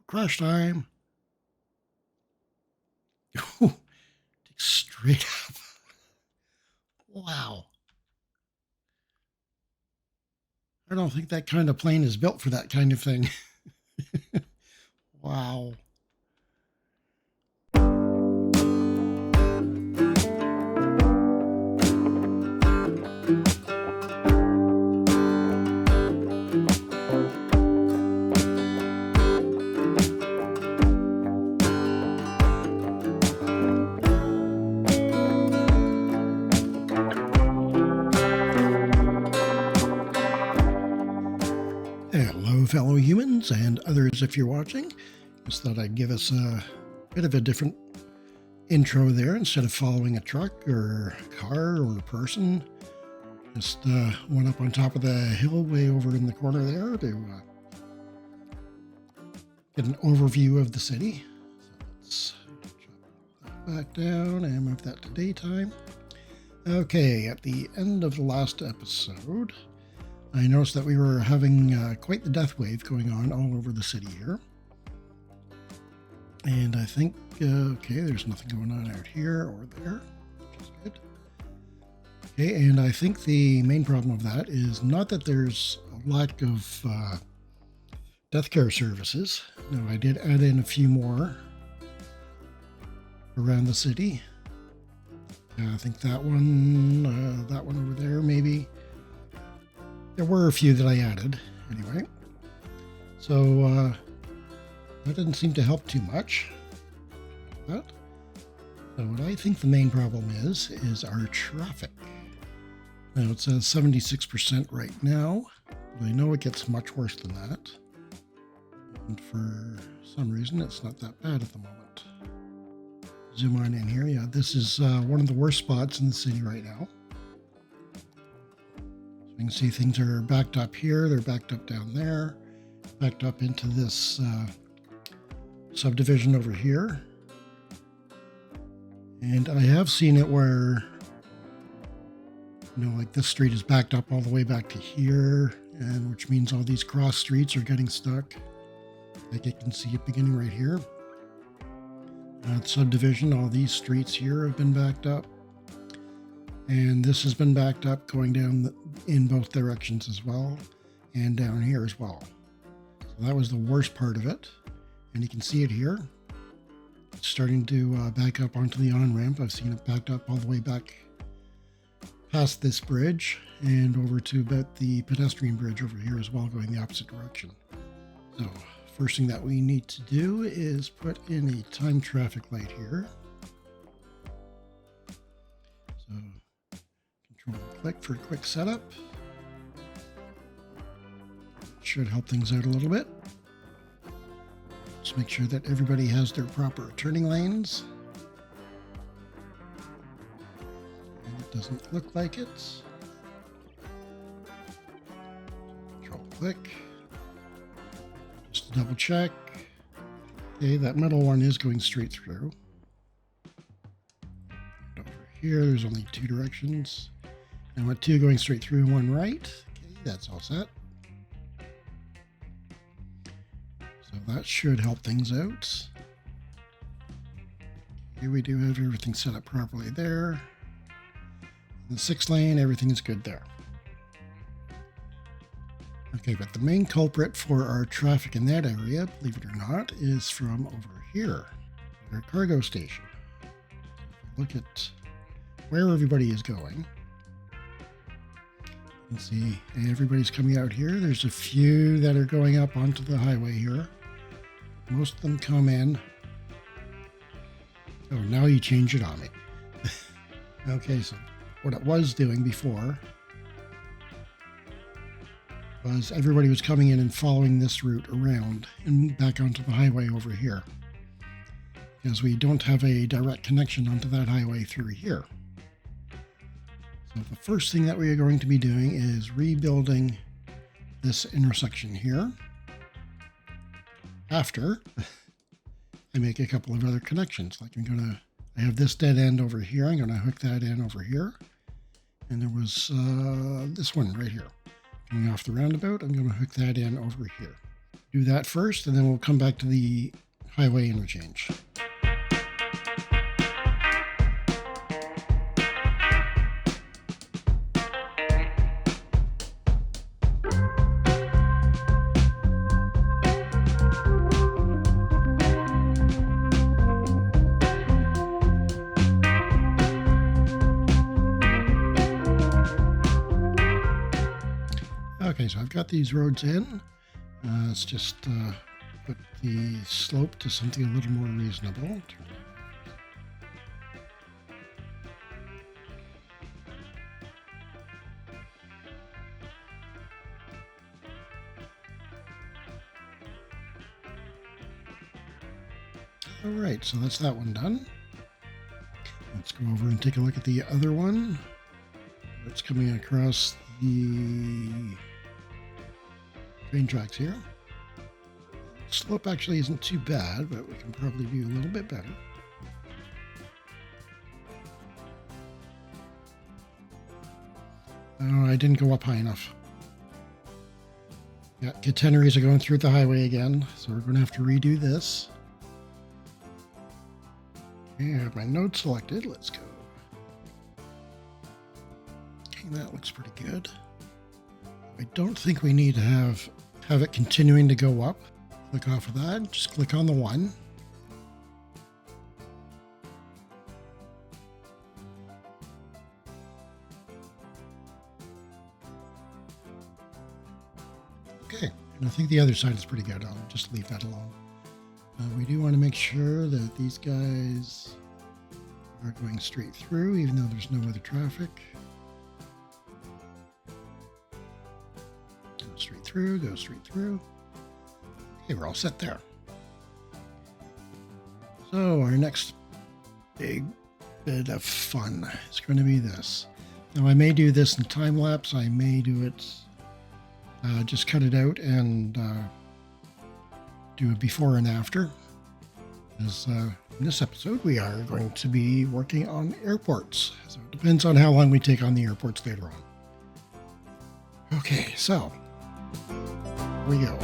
crash time. Take straight up. Wow. I don't think that kind of plane is built for that kind of thing. Wow. Hello, fellow humans and others if you're watching. Just thought I'd give us a bit of a different intro there. Instead of following a truck or a car or a person, just went up on top of the hill way over in the corner there to get an overview of the city. So let's drop that back down and move that to daytime. Okay, at the end of the last episode, I noticed that we were having quite the death wave going on all over the city here. And I think, okay, there's nothing going on out here or there, which is good. Okay, and I think the main problem of that is not that there's a lack of death care services. No, I did add in a few more around the city. I think that one over there maybe. There were a few that I added, anyway. So that didn't seem to help too much. So what I think the main problem is our traffic. Now it says 76% right now, but I know it gets much worse than that. And for some reason, it's not that bad at the moment. Zoom on in here. Yeah, this is one of the worst spots in the city right now. You can see things are backed up here, they're backed up down there, backed up into this subdivision over here. And I have seen it where, like this street is backed up all the way back to here, and which means all these cross streets are getting stuck. Like you can see it beginning right here. Subdivision, all these streets here have been backed up. And this has been backed up going down in both directions as well, and down here as well. So that was the worst part of it. And you can see it here. It's starting to back up onto the on-ramp. I've seen it backed up all the way back past this bridge and over to about the pedestrian bridge over here as well, going the opposite direction. So first thing that we need to do is put in a time traffic light here. So click for a quick setup. Should help things out a little bit. Just make sure that everybody has their proper turning lanes. And it doesn't look like it. Control click. Just to double check. Okay, that middle one is going straight through. And over here, there's only two directions. I want two going straight through and one right. Okay, that's all set. So that should help things out. Here we do have everything set up properly there. In the 6 lane, everything is good there. Okay, but the main culprit for our traffic in that area, believe it or not, is from over here, our cargo station. Look at where everybody is going. You can see everybody's coming out here. There's a few that are going up onto the highway here. Most of them come in. Oh, now you change it on me. Okay, so what it was doing before was everybody was coming in and following this route around and back onto the highway over here, because we don't have a direct connection onto that highway through here. So the first thing that we are going to be doing is rebuilding this intersection here after I make a couple of other connections. Like I have this dead end over here. I'm going to hook that in over here. And there was this one right here. Coming off the roundabout, I'm going to hook that in over here. do that first, and then we'll come back to the highway interchange. Okay, so I've got these roads in. Let's just put the slope to something a little more reasonable. All right, so that's that one done. Let's go over and take a look at the other one. That's coming across the train tracks here. Slope actually isn't too bad, but we can probably do a little bit better. Oh, I didn't go up high enough. Yeah, catenaries are going through the highway again, so we're going to have to redo this. Okay, I have my node selected. Let's go. Okay, that looks pretty good. I don't think we need to have it continuing to go up. Click off of that. Just click on the one. Okay, and I think the other side is pretty good. I'll just leave that alone. We do want to make sure that these guys are going straight through, even though there's no other traffic. Go straight through, go straight through. Okay, we're all set there. So our next big bit of fun is going to be this. Now I may do this in time lapse. I may do it, just cut it out and do a before and after. As in this episode, we are going to be working on airports. So it depends on how long we take on the airports later on. Okay, so here we go.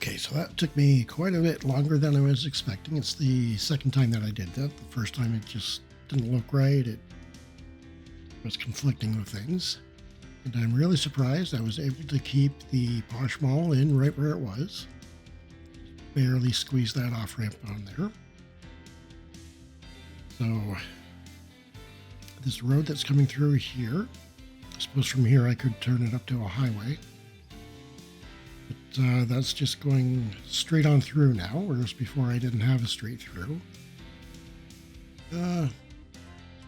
Okay, so that took me quite a bit longer than I was expecting. It's the second time that I did that. The first time it just didn't look right. It was conflicting with things. And I'm really surprised I was able to keep the Poshmall in right where it was. Barely squeezed that off ramp on there. So this road that's coming through here, I suppose from here I could turn it up to a highway. But that's just going straight on through now, whereas before I didn't have a straight through. So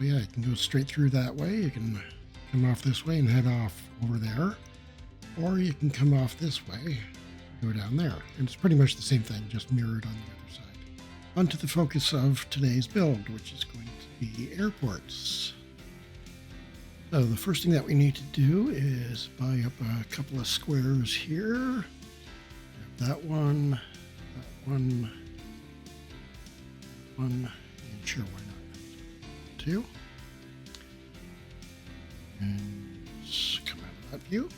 yeah, you can go straight through that way. You can come off this way and head off over there. Or you can come off this way, go down there. And it's pretty much the same thing, just mirrored on the other side. On to the focus of today's build, which is going to be airports. So the first thing that we need to do is buy up a couple of squares here. That one, and sure, why not? Two. And come out of that view.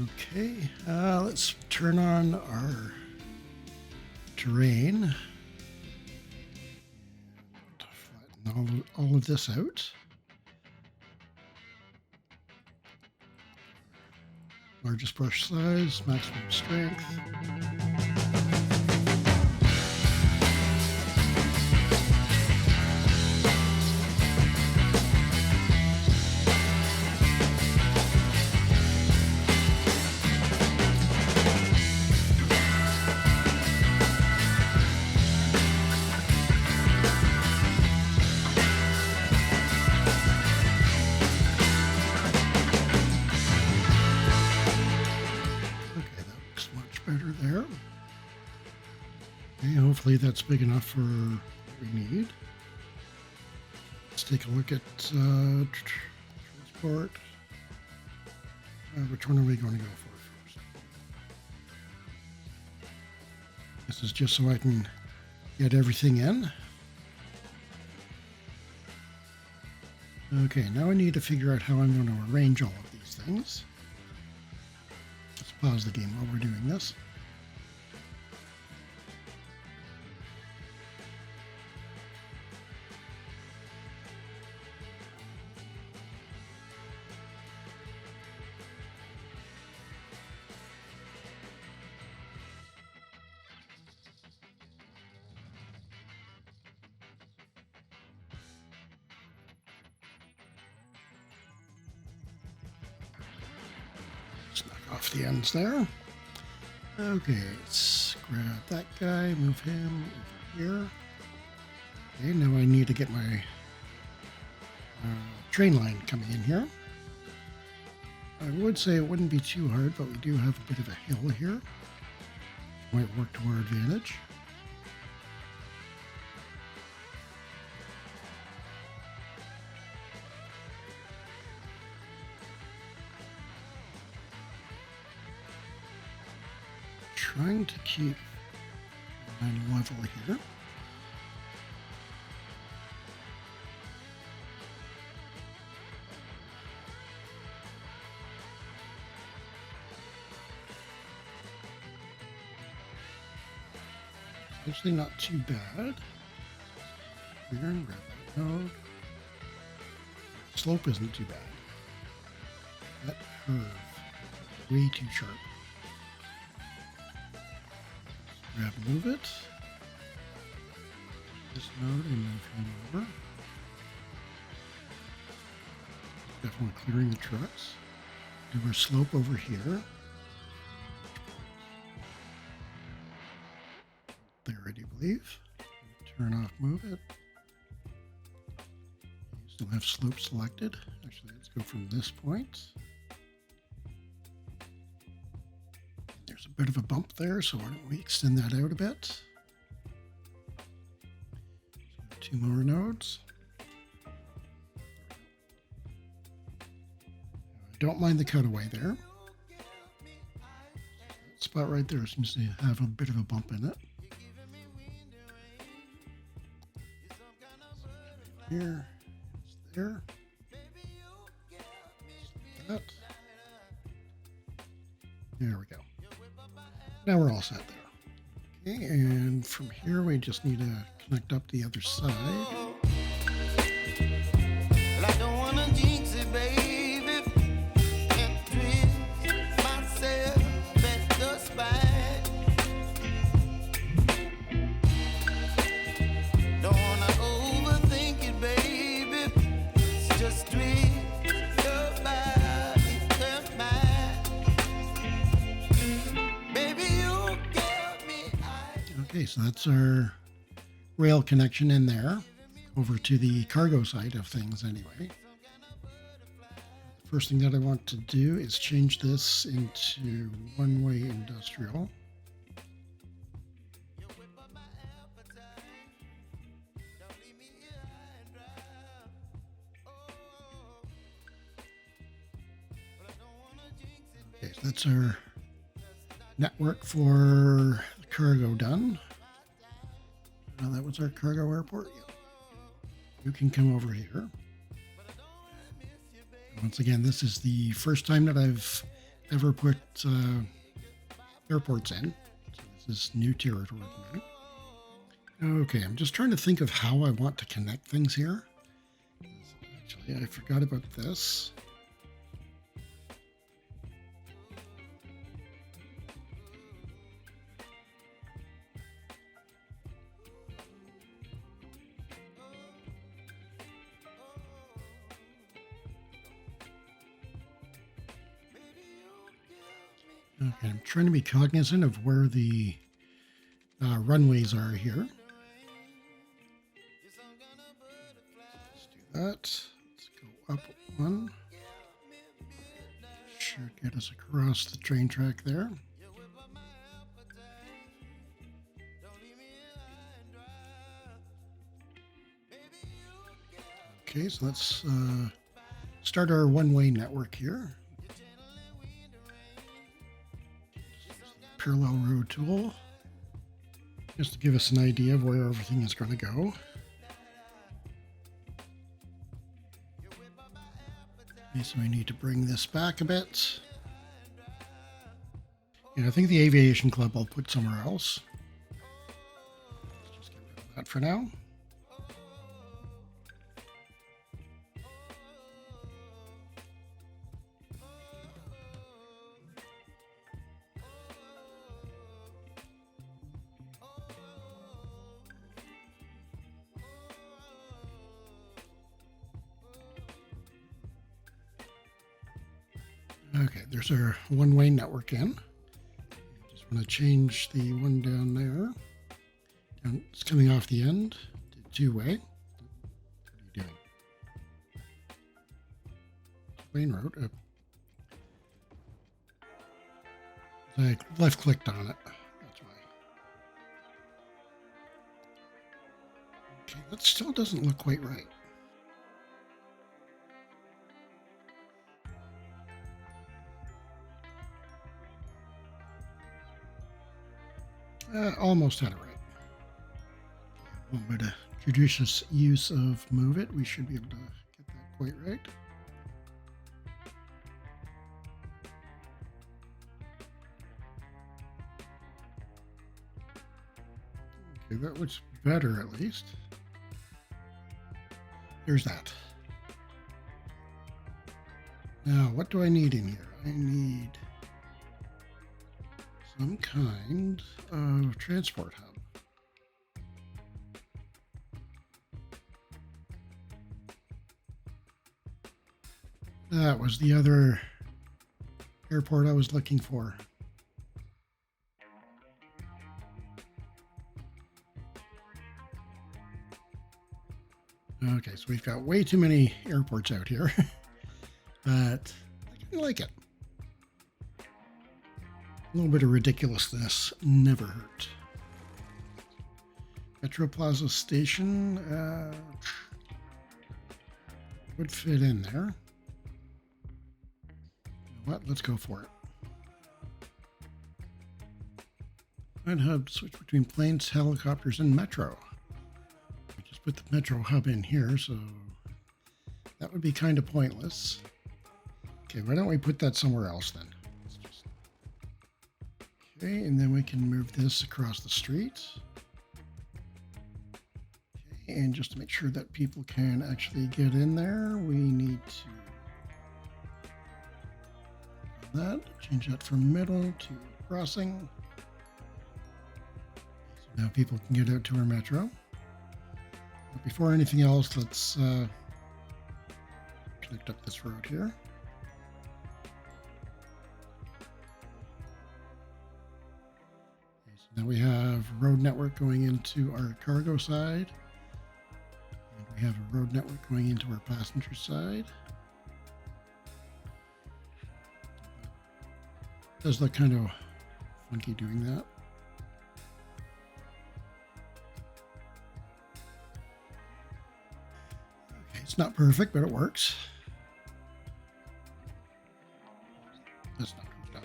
Okay, let's turn on our terrain. Flatten all of this out. Largest brush size, maximum strength. There. Okay, hopefully that's big enough for what we need. Let's take a look at transport. Which one are we going to go for first? This is just so I can get everything in. Okay, now I need to figure out how I'm going to arrange all of these things. Let's pause the game while we're doing this. Off the ends there. Okay, let's grab that guy, move him over here. Okay, now I need to get my train line coming in here. I would say it wouldn't be too hard, but we do have a bit of a hill here. Might work to our advantage. Trying to keep the line level here. Actually not too bad. Here and grab that node. Slope isn't too bad. That curve, way too sharp. Grab and move it. This node and move him over. Definitely clearing the trucks. Do our slope over here. There, I do believe. Turn off, move it. You still have slope selected. Actually, let's go from this point. There's a bit of a bump there, so why don't we extend that out a bit? So 2 more nodes. I don't mind the cutaway there. That spot right there seems to have a bit of a bump in it. Here, it's there. That. There we go. Now we're all set there. Okay, and from here we just need to connect up the other side. Okay, so that's our rail connection in there over to the cargo side of things anyway. The first thing that I want to do is change this into one-way industrial. Okay, so that's our network for the cargo done. That was our cargo airport. Yep. You can come over here. Once again, this is the first time that I've ever put airports in. So this is new territory for me. Okay, I'm just trying to think of how I want to connect things here. Actually, I forgot about this. Okay, I'm trying to be cognizant of where the runways are here. Let's do that. Let's go up one. Should get us across the train track there. Okay, so let's start our one-way network here. Parallel road tool, just to give us an idea of where everything is going to go. Okay, so we need to bring this back a bit. And I think the aviation club I'll put somewhere else. Let's just get rid of that for now. Okay, there's our one-way network in. Just want to change the one down there. And it's coming off the end to two-way. What are you doing? Main road. I left-clicked on it. That's why. Okay, that still doesn't look quite right. Almost had it right. A little bit of judicious use of move it. We should be able to get that quite right. Okay, that looks better at least. There's that. Now, what do I need in here? I need some kind of transport hub. That was the other airport I was looking for. Okay, so we've got way too many airports out here, but I kind of like it. A little bit of ridiculousness never hurt. Metro Plaza Station would fit in there. You know what? Let's go for it. I'd hub switch between planes, helicopters, and metro. I just put the metro hub in here, so that would be kind of pointless. Okay, why don't we put that somewhere else then? Okay, and then we can move this across the street. Okay, and just to make sure that people can actually get in there, we need to change that from middle to crossing. So now people can get out to our metro. But before anything else, let's connect up this road here. Okay, so now we have road network going into our cargo side. And we have a road network going into our passenger side. It does look kind of funky doing that. Okay, it's not perfect, but it works. That's not hooked up.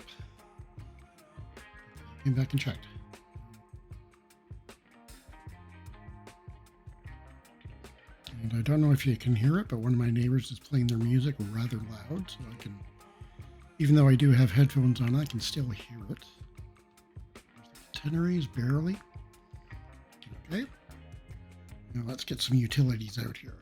Came back and checked. And I don't know if you can hear it, but one of my neighbors is playing their music rather loud, so I can, even though I do have headphones on, I can still hear it. The catenaries, barely. Okay. Now let's get some utilities out here.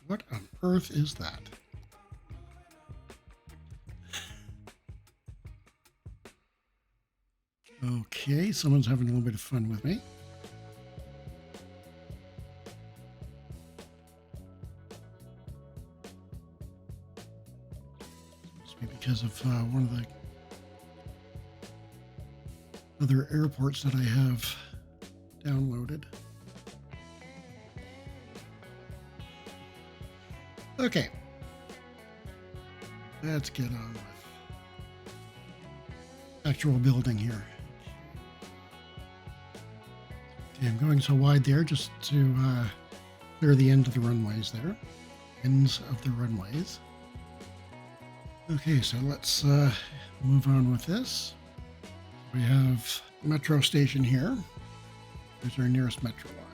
What on earth is that? Okay, someone's having a little bit of fun with me. Must be because of one of the other airports that I have downloaded. Okay, let's get on with actual building here. Okay, I'm going so wide there just to clear the end of the runways there. Ends of the runways. Okay, so let's move on with this. We have metro station here. There's our nearest metro line.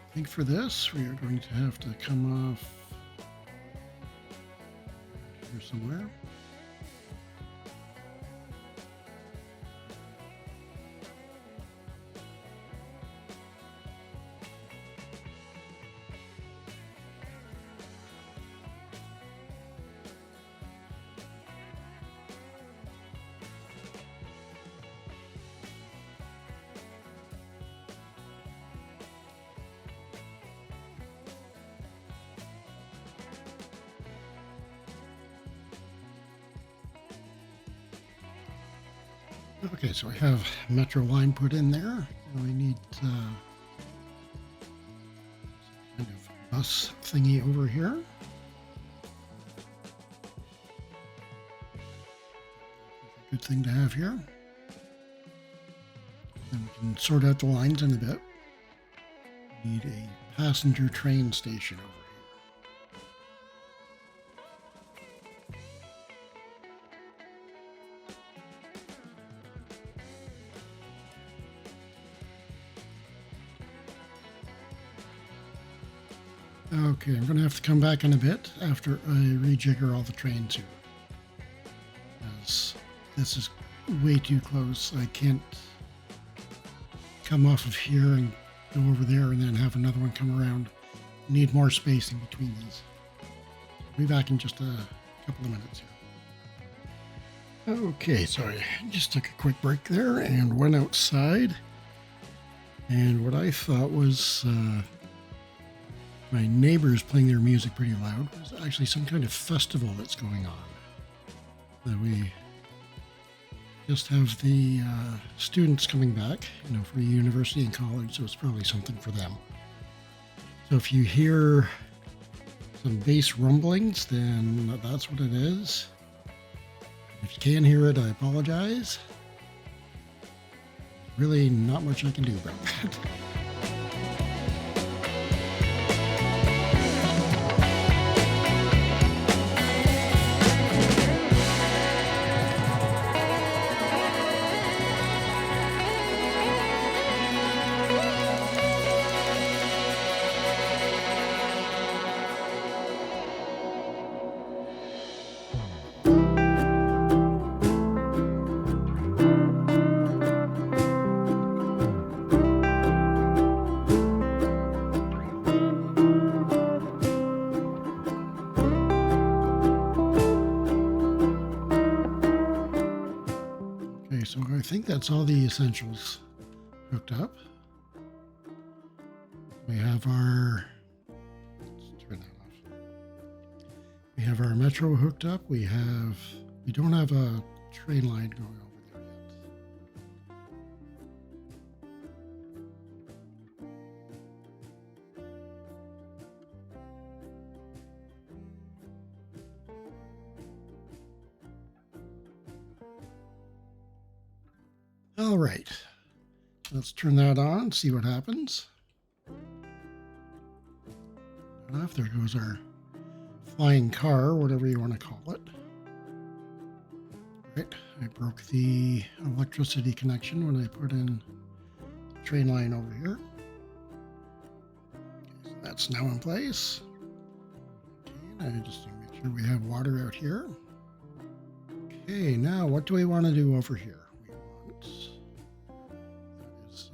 I think for this, we are going to have to come off here somewhere. Okay, so we have metro line put in there. And we need some kind of bus thingy over here. Good thing to have here. Then we can sort out the lines in a bit. We need a passenger train station over here. Okay, I'm going to have to come back in a bit after I rejigger all the trains here. As this is way too close. I can't come off of here and go over there and then have another one come around. Need more spacing between these. I'll be back in just a couple of minutes here. Okay, so I just took a quick break there and went outside. And what I thought was my neighbors playing their music pretty loud. It was actually some kind of festival that's going on. That we just have the students coming back, you know, for university and college, so it's probably something for them. So if you hear some bass rumblings, then that's what it is. If you can't hear it, I apologize. Really not much I can do about that. think that's all the essentials hooked up. We have our, let's turn that off. We have our metro hooked up. We don't have a train line going over there yet. All right, let's turn that on, see what happens. Off, there goes our flying car, whatever you want to call it. Right, I broke the electricity connection when I put in the train line over here. Okay, so that's now in place. Okay, I just need to make sure we have water out here. Okay, now what do we want to do over here? We want, that is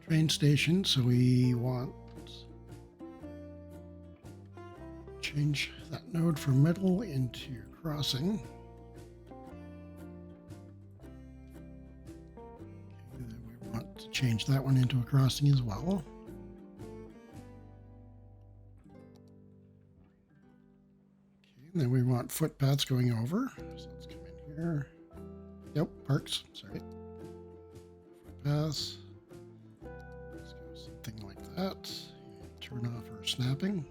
train station, so we want change that node from middle into crossing. Okay, then we want to change that one into a crossing as well. Okay, and then we want footpaths going over. So let's come in here. Yep, parks, sorry. Footpaths. Let's go something like that. And turn off our snapping.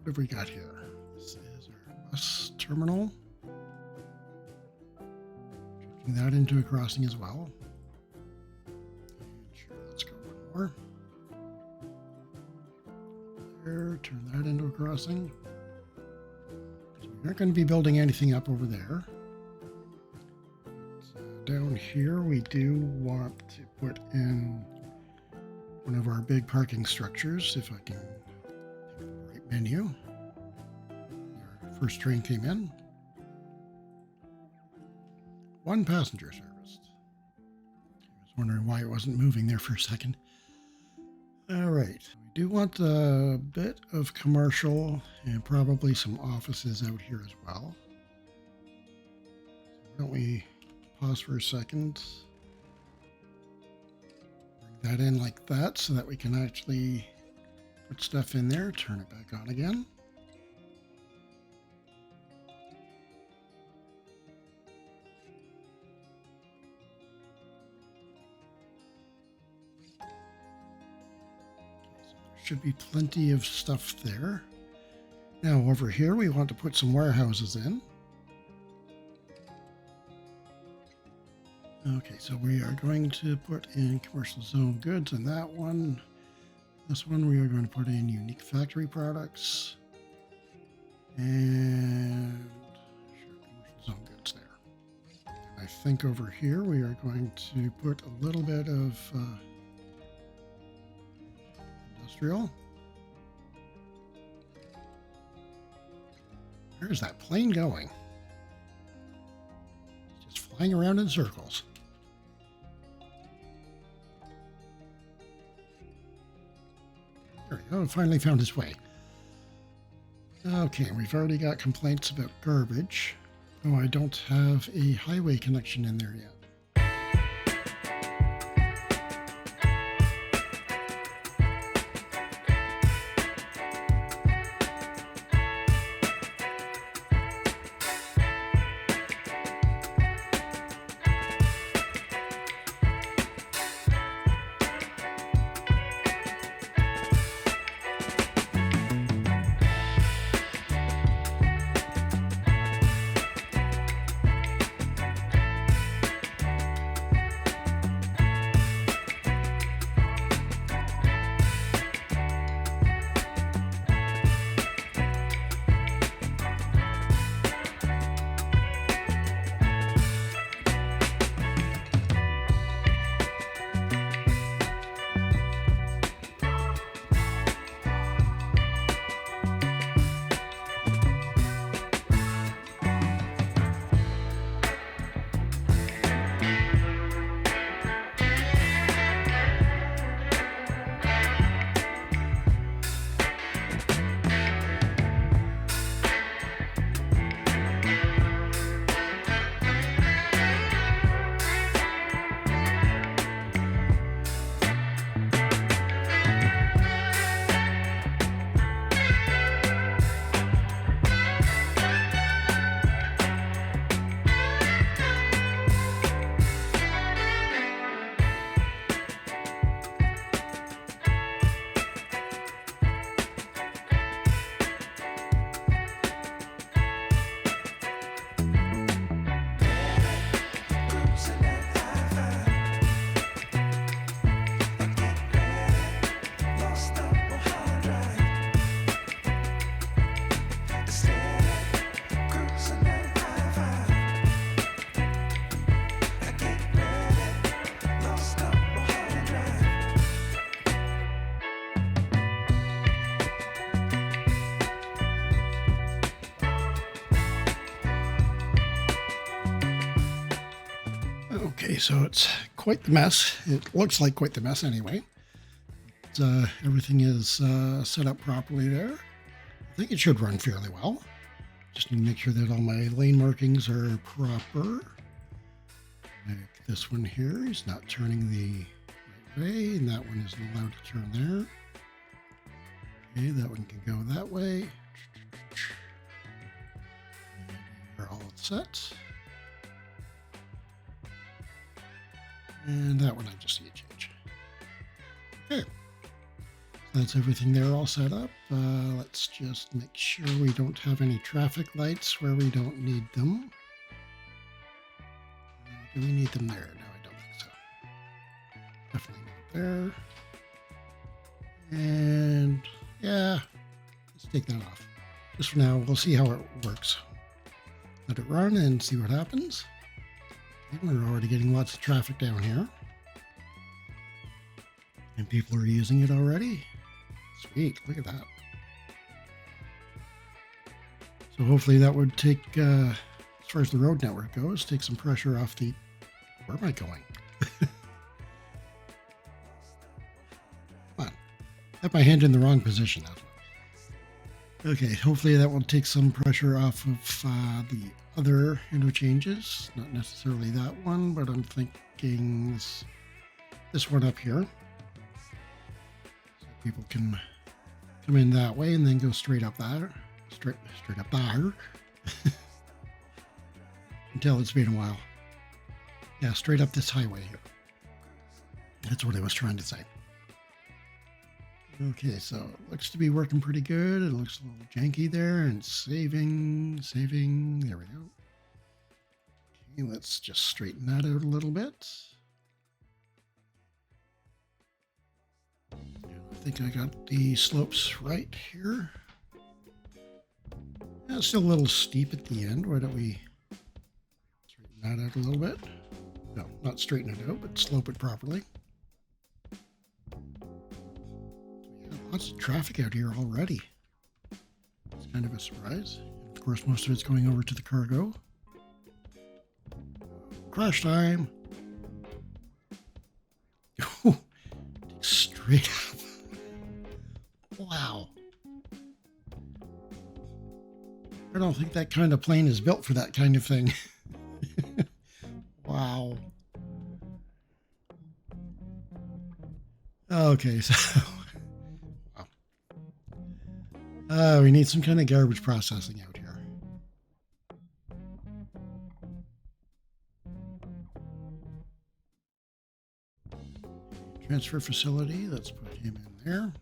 What have we got here? This is our bus terminal. Changing that into a crossing as well. And sure, let's go one more. There, turn that into a crossing. So we're not going to be building anything up over there. Down here, we do want to put in one of our big parking structures, if I can pick the right menu. Our first train came in. One passenger serviced. I was wondering why it wasn't moving there for a second. All right. We do want a bit of commercial and probably some offices out here as well. So why don't we pause for a second. Bring that in like that so that we can actually put stuff in there. Turn it back on again. Should be plenty of stuff there. Now over here we want to put some warehouses in. Okay, so we are going to put in commercial zone goods in that one. This one we are going to put in unique factory products. And sure, commercial zone goods there. And I think over here we are going to put a little bit of industrial. Where's that plane going? It's just flying around in circles. There we go, it finally found its way. Okay, we've already got complaints about garbage. Oh, I don't have a highway connection in there yet. Okay, so it's quite the mess. It looks like quite the mess anyway. Everything is set up properly there. I think it should run fairly well. Just need to make sure that all my lane markings are proper. Like this one here is not turning the right way, and that one isn't allowed to turn there. Okay, that one can go that way. And we're all set. And that one I just need to change. Okay. That's everything there all set up. Let's just make sure we don't have any traffic lights where we don't need them. Do we need them there? No, I don't think so. Definitely not there. And yeah, let's take that off. Just for now, we'll see how it works. Let it run and see what happens. Okay, we're already getting lots of traffic down here. And people are using it already. Sweet, look at that. So hopefully that would take, as far as the road network goes, take some pressure off the... Where am I going? Come on. I have my hand in the wrong position. That's why. Okay, hopefully that will take some pressure off of the other interchanges. Not necessarily that one, but I'm thinking this one up here. People can come in that way and then go straight up there. Straight up there. Until it's been a while. Yeah, straight up this highway here. That's what I was trying to say. Okay, so it looks to be working pretty good. It looks a little janky there and saving. There we go. Okay, let's just straighten that out a little bit. I think I got the slopes right here. Yeah, it's still a little steep at the end. Why don't we straighten that out a little bit? No, not straighten it out, but slope it properly. Yeah, lots of traffic out here already. It's kind of a surprise. And of course, most of it's going over to the cargo. Crash time. Straight up. Wow. I don't think that kind of plane is built for that kind of thing. Wow. Okay, so wow. We need some kind of garbage processing out here. Transfer facility, let's put him in there.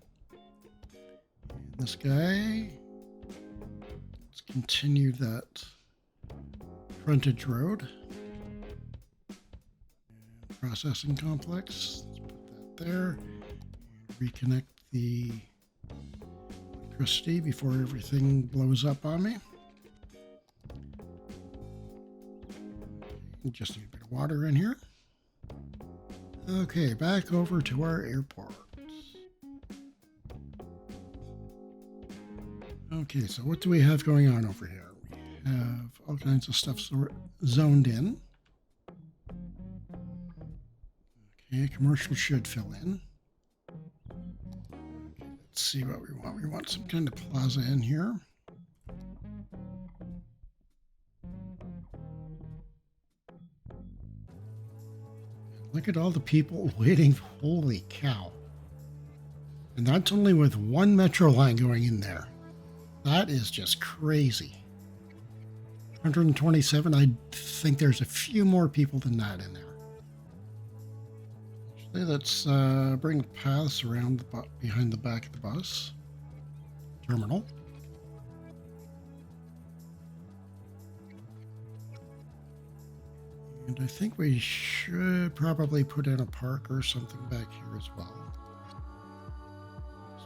And this guy, let's continue that frontage road. And processing complex, let's put that there. And reconnect the electricity before everything blows up on me. Okay, just need a bit of water in here. Okay, back over to our airport. Okay, so what do we have going on over here? We have all kinds of stuff zoned in. Okay, commercial should fill in. Okay, let's see what we want. We want some kind of plaza in here. Look at all the people waiting. Holy cow. And that's only with one metro line going in there. That is just crazy. 127. I think there's a few more people than that in there. Actually, let's bring the paths around behind the back of the bus terminal. And I think we should probably put in a park or something back here as well.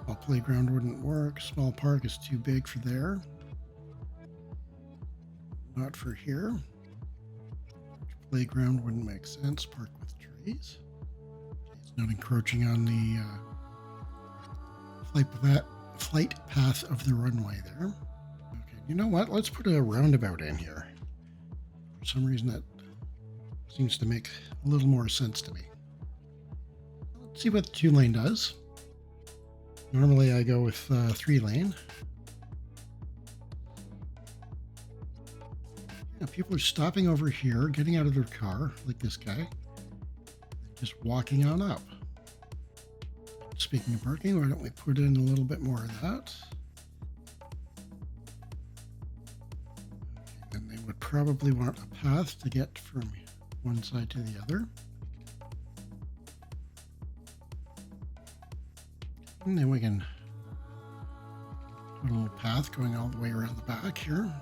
Small playground wouldn't work. Small park is too big for there. Not for here. Playground wouldn't make sense. Park with trees. It's not encroaching on the flight path of the runway there. Okay, you know what? Let's put a roundabout in here. For some reason that Seems to make a little more sense to me. Let's see what the 2-lane does. Normally I go with 3-lane. Yeah, people are stopping over here, getting out of their car, like this guy, just walking on up. Speaking of parking, why don't we put in a little bit more of that? And they would probably want a path to get from one side to the other. And then we can put a little path going all the way around the back here.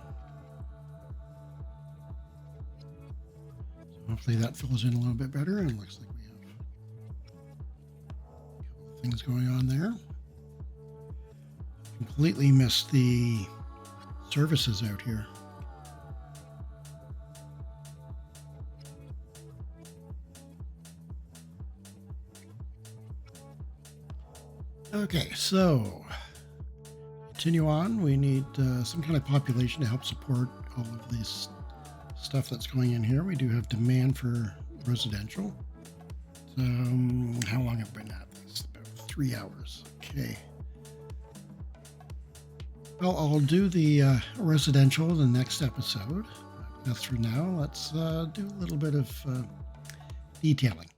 So hopefully that fills in a little bit better, and it looks like we have a couple things going on there. Completely missed the services out here. Okay, so continue on. We need some kind of population to help support all of this stuff that's going in here. We do have demand for residential. So how long have we been at this? About 3 hours. Okay. Well, I'll do the residential in the next episode. That's for now. Let's do a little bit of detailing.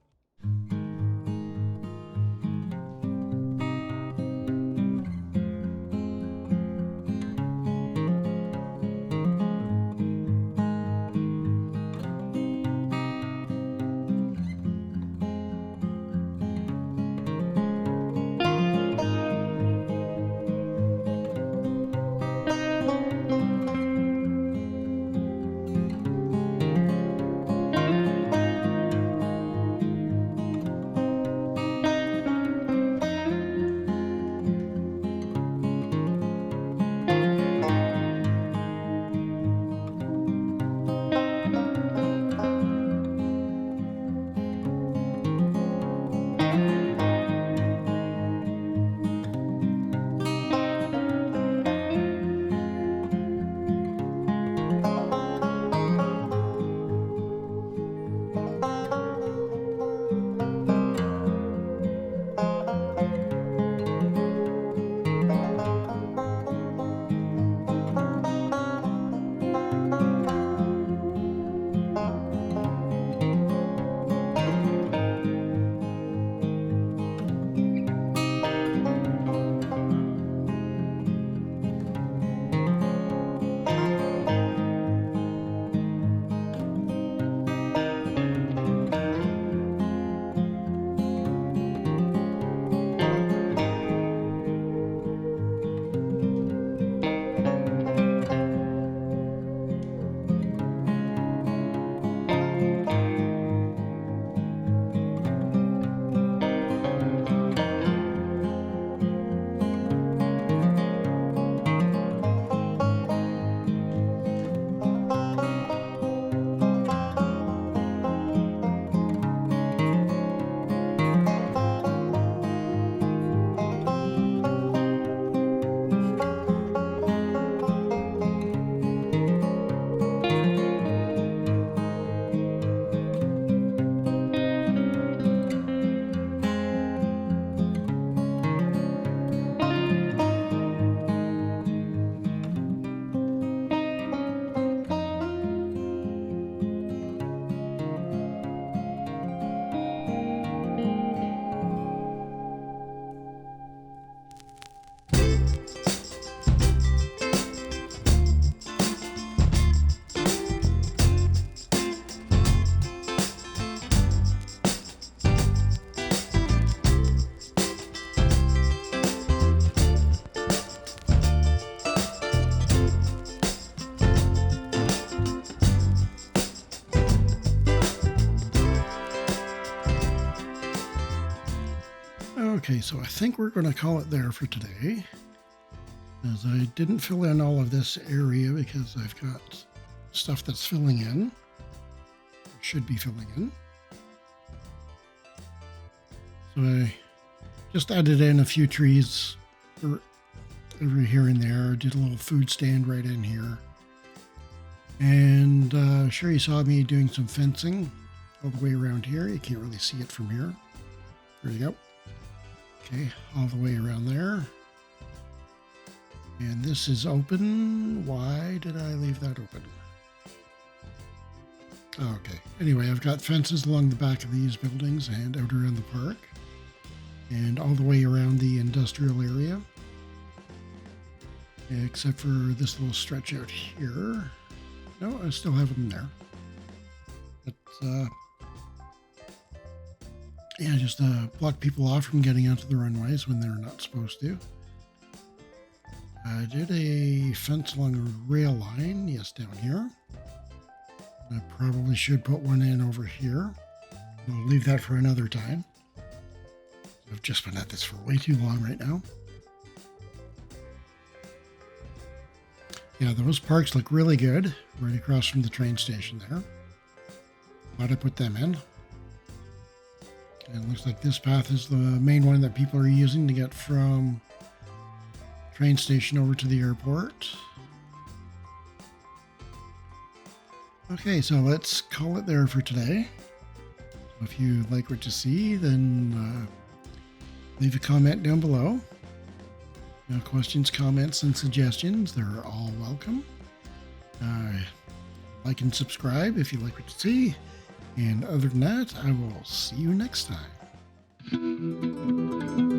Okay, so I think we're going to call it there for today, as I didn't fill in all of this area because I've got stuff that's filling in, or should be filling in. So I just added in a few trees over here and there, did a little food stand right in here. And sure, you saw me doing some fencing all the way around here. You can't really see it from here. There you go. Okay, all the way around there. And this is open. Why did I leave that open? Okay. Anyway, I've got fences along the back of these buildings and out around the park. And all the way around the industrial area. Except for this little stretch out here. No, I still have them there. But, yeah, just block people off from getting onto the runways when they're not supposed to. I did a fence along a rail line, yes, down here. I probably should put one in over here. I'll leave that for another time. I've just been at this for way too long right now. Yeah, those parks look really good, right across from the train station there. Glad I put them in. And it looks like this path is the main one that people are using to get from train station over to the airport. Okay, so let's call it there for today. So if you like what you see, then leave a comment down below. Questions, comments, and suggestions, they're all welcome. Like and subscribe if you like what you see. And other than that, I will see you next time.